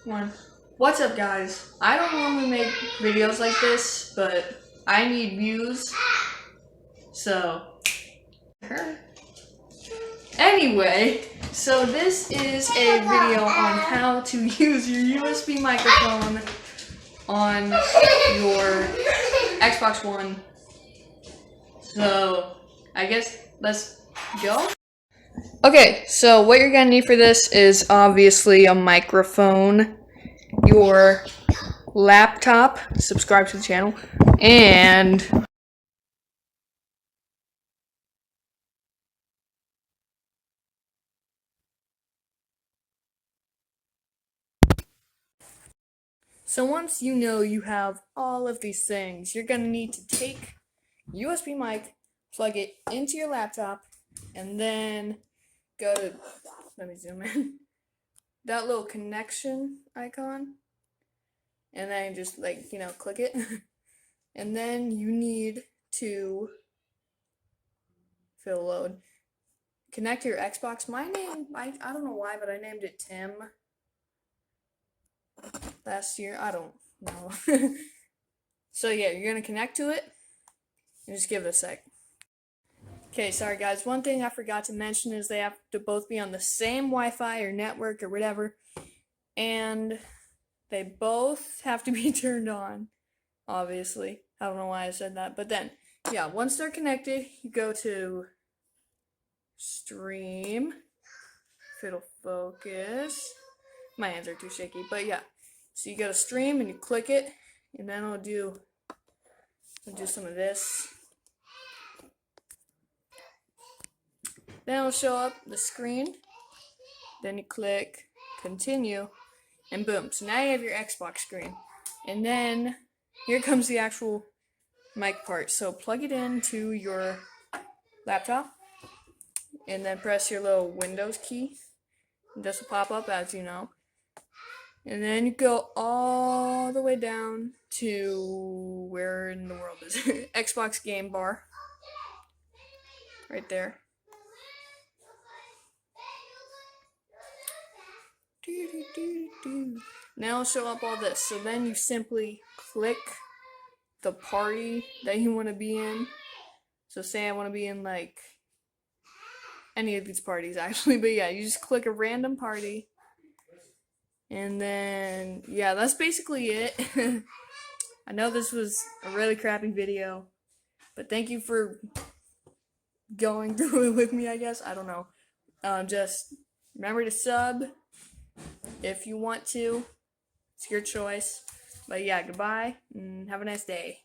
One. What's up, guys? I don't normally make videos like this, but I need views, so. Anyway, so this is a video on how to use your USB microphone on your Xbox One. So, I guess let's go. Okay, so what you're gonna need for this is obviously a microphone, your laptop, subscribe to the channel, and so once you know you have all of these things, you're gonna need to take USB mic, plug it into your laptop, and then go to, let me zoom in, that little connection icon, and then just click it. And then you need to, if it'll load, connect your Xbox. My name, I don't know why, but I named it Tim last year. I don't know. So yeah, you're gonna connect to it and just give it a sec. Okay, sorry guys. One thing I forgot to mention is they have to both be on the same Wi-Fi or network or whatever, and they both have to be turned on, obviously. I don't know why I said that, but then, yeah, once they're connected, you go to stream, if it'll focus. My hands are too shaky, but yeah. So you go to stream and you click it, and then I'll do some of this. Then it'll show up the screen. Then you click continue, and boom. So now you have your Xbox screen. And then here comes the actual mic part. So plug it into your laptop, and then press your little Windows key. This will pop up, as you know. And then you go all the way down to where in the world is it? Xbox game bar. Right there. Now it'll show up all this. So then you simply click the party that you want to be in. So say I want to be in like any of these parties actually, but yeah, you just click a random party. And then, yeah, that's basically it. I know this was a really crappy video, but thank you for going through it with me, I guess. I don't know. Just remember to sub if you want to. It's your choice. But yeah, goodbye and have a nice day.